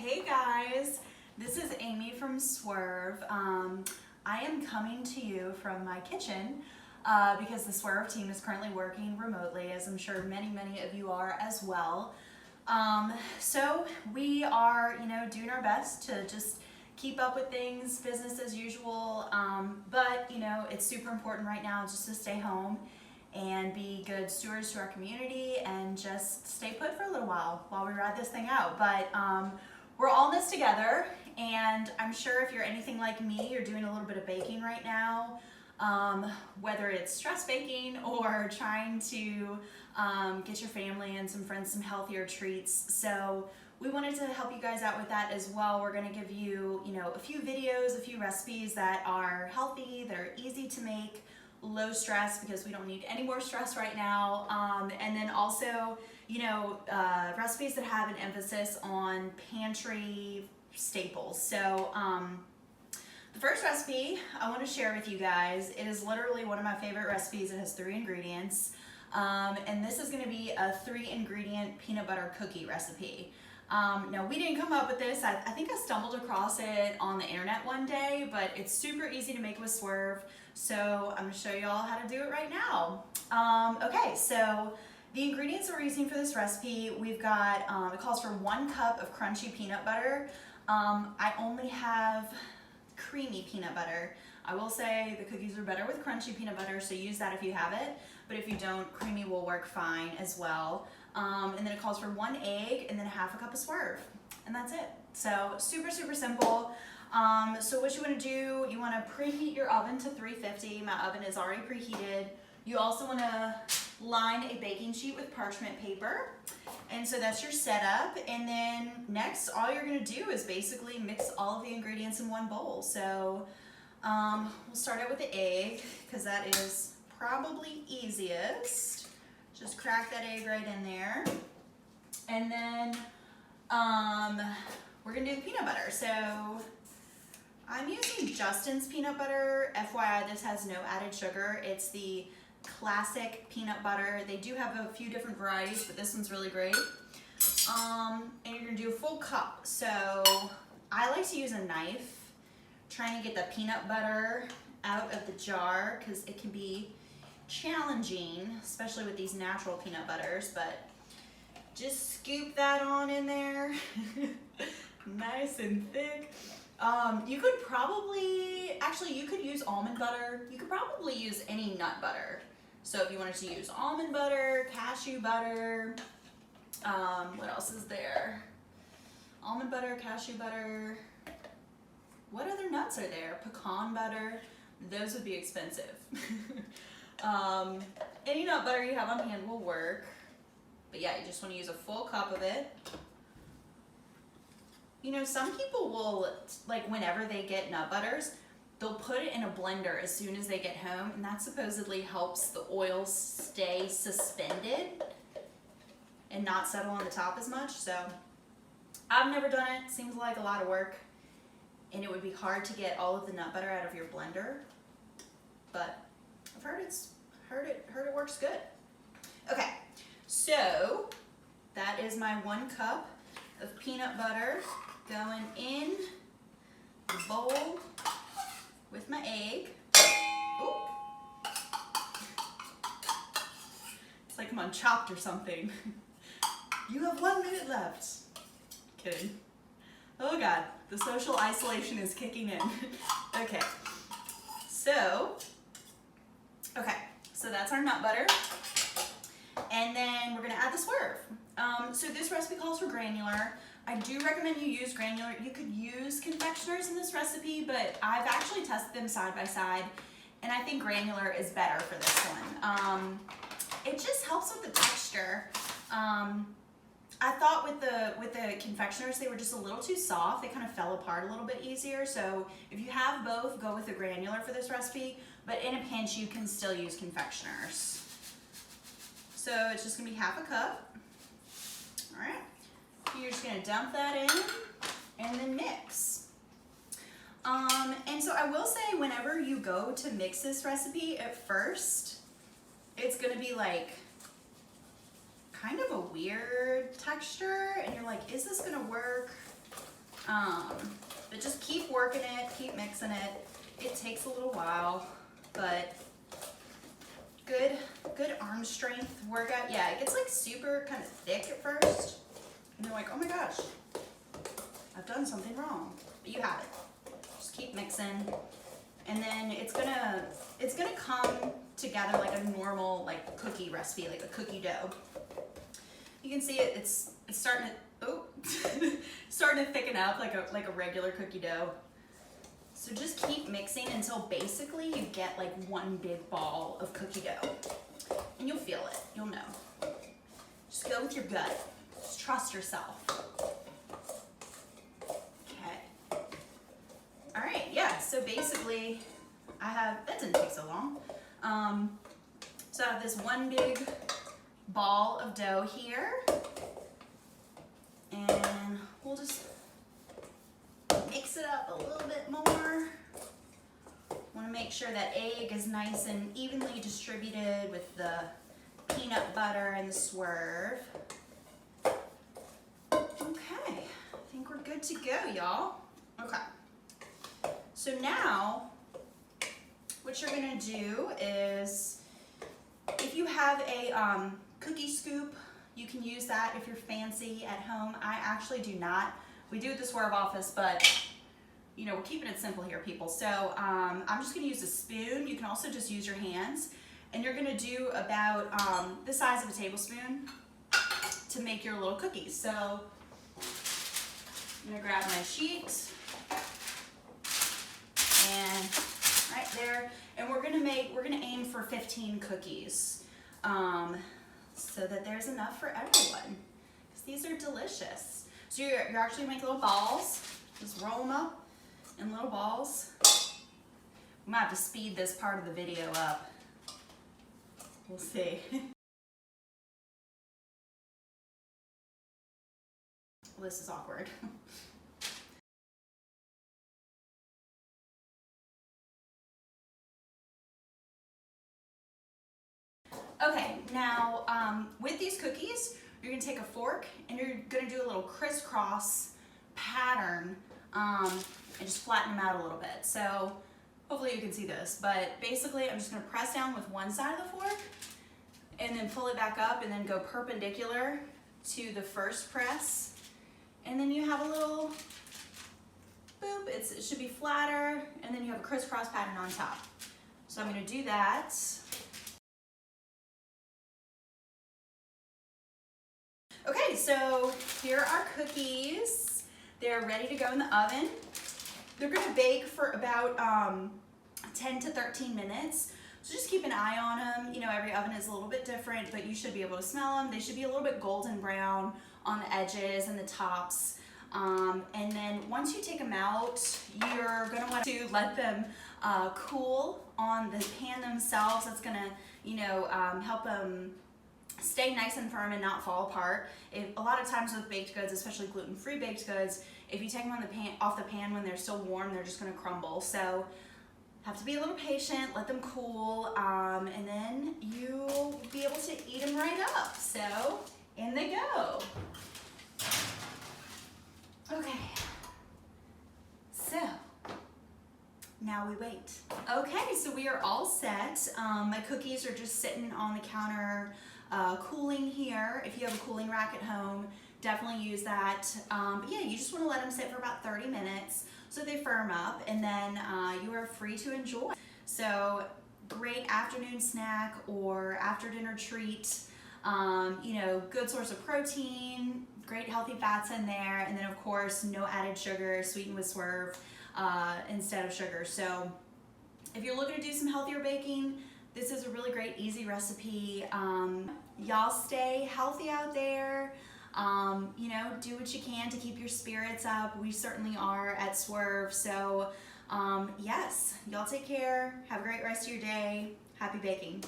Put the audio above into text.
Hey guys, this is Amy from Swerve. I am coming to you from my kitchen because the Swerve team is currently working remotely, as I'm sure many of you are as well. So we are, doing our best to just keep up with things, business as usual. But it's super important right now just to stay home and be good stewards to our community and just stay put for a little while we ride this thing out. But we're all in this together, and I'm sure if you're anything like me, you're doing a little bit of baking right now, whether it's stress baking or trying to get your family and some friends some healthier treats. So we wanted to help you guys out with that as well. We're going to give you, a few videos, a few recipes that are healthy, that are easy to make, low stress, because we don't need any more stress right now, and then also recipes that have an emphasis on pantry staples. So the first recipe I want to share with you guys, it is literally one of my favorite recipes. It has 3 ingredients, and this is going to be a 3-ingredient peanut butter cookie recipe. Now, we didn't come up with this. I think I stumbled across it on the internet one day, but it's super easy to make with Swerve, so I'm going to show you all how to do it right now. Okay, so the ingredients that we're using for this recipe, we've got, it calls for 1 cup of crunchy peanut butter. I only have creamy peanut butter. I will say the cookies are better with crunchy peanut butter, so use that if you have it, but if you don't, creamy will work fine as well. And then it calls for 1 egg and then 1/2 cup of Swerve, and that's it. So super simple. So what you want to do, you want to preheat your oven to 350. My oven is already preheated. You also want to line a baking sheet with parchment paper, and so that's your setup. And then next, all you're going to do is basically mix all of the ingredients in one bowl. So we'll start out with the egg, because that is probably easiest. Just crack that egg right in there. And then we're gonna do the peanut butter. So I'm using Justin's peanut butter. FYI, this has no added sugar. It's the classic peanut butter. They do have a few different varieties, but this one's really great. And you're gonna do a full cup. So I like to use a knife, trying to get the peanut butter out of the jar, because it can be challenging, especially with these natural peanut butters, but just scoop that on in there. Nice and thick. You could probably, actually you could use almond butter. You could probably use any nut butter. So if you wanted to use almond butter, cashew butter, what else is there? Almond butter, cashew butter. What other nuts are there? Pecan butter. Those would be expensive. Any nut butter you have on hand will work, but yeah, you just want to use a full cup of it. Some people will, like, whenever they get nut butters, they'll put it in a blender as soon as they get home, and that supposedly helps the oil stay suspended and not settle on the top as much. So I've never done it. Seems like a lot of work, and it would be hard to get all of the nut butter out of your blender, but I've heard it works good. Okay, so that is my 1 cup of peanut butter going in the bowl with my egg. Ooh. It's like I'm on Chopped or something. You have 1 minute left. Kidding. Oh God, the social isolation is kicking in. Okay, so that's our nut butter. And then we're gonna add the Swerve. So this recipe calls for granular. I do recommend you use granular. You could use confectioners in this recipe, but I've actually tested them side by side, and I think granular is better for this one. It just helps with the texture. I thought with the confectioners, they were just a little too soft. They kind of fell apart a little bit easier. So if you have both, go with the granular for this recipe, but in a pinch, you can still use confectioners. So it's just gonna be 1/2 cup. All right, you're just gonna dump that in and then mix. And so I will say, whenever you go to mix this recipe at first, it's gonna be like kind of a weird texture, and you're like, is this gonna work? But just keep working it, keep mixing it. It takes a little while, but good arm strength workout. Yeah, it gets like super kind of thick at first, and you're like, oh my gosh, I've done something wrong, but you haven't. Just keep mixing, and then it's gonna come together like a normal like cookie recipe, like a cookie dough. You can see it's starting to starting to thicken up like a regular cookie dough. So just keep mixing until basically you get like one big ball of cookie dough, and you'll feel it. You'll know. Just go with your gut. Just trust yourself. Okay. All right. Yeah. So basically, that didn't take so long. So I have this one big ball of dough here, and we'll just mix it up a little bit more. Want to make sure that egg is nice and evenly distributed with the peanut butter and the Swerve. Okay, I think we're good to go, y'all. Okay, so now what you're gonna do is, if you have a cookie scoop, you can use that if you're fancy at home. I actually do not. We do at the Swerve office, but you know, we're keeping it simple here, people. So I'm just gonna use a spoon. You can also just use your hands. And you're gonna do about the size of a tablespoon to make your little cookies. So I'm gonna grab my sheet, and right there, and we're gonna aim for 15 cookies, so that there's enough for everyone, because these are delicious. So you're actually gonna make little balls, just roll them up in little balls. We might have to speed this part of the video up. We'll see. Well, this is awkward. Okay, now with these cookies, you're gonna take a fork and you're gonna do a little crisscross pattern and just flatten them out a little bit. So hopefully you can see this, but basically I'm just gonna press down with one side of the fork and then pull it back up and then go perpendicular to the first press. And then you have a little boop, it should be flatter, and then you have a crisscross pattern on top. So I'm gonna do that. Okay, so here are our cookies. They're ready to go in the oven. They're gonna bake for about 10 to 13 minutes. So just keep an eye on them. You know, every oven is a little bit different, but you should be able to smell them. They should be a little bit golden brown on the edges and the tops. And then once you take them out, you're gonna want to let them cool on the pan themselves. That's gonna, you know, help them stay nice and firm and not fall apart. A lot of times with baked goods, especially gluten-free baked goods, if you take them off the pan when they're still warm, they're just gonna crumble. So have to be a little patient, let them cool, and then you'll be able to eat them right up. So in they go. Okay, so now we wait. Okay, so we are all set. My cookies are just sitting on the counter cooling here. If you have a cooling rack at home, definitely use that. But yeah, you just want to let them sit for about 30 minutes so they firm up, and then you are free to enjoy. So great afternoon snack or after dinner treat. You know, good source of protein, great healthy fats in there, and then of course no added sugar, sweetened with Swerve instead of sugar. So if you're looking to do some healthier baking, this is a really great easy recipe. Y'all stay healthy out there. You know, do what you can to keep your spirits up. We certainly are at Swerve. So yes, y'all take care. Have a great rest of your day. Happy baking.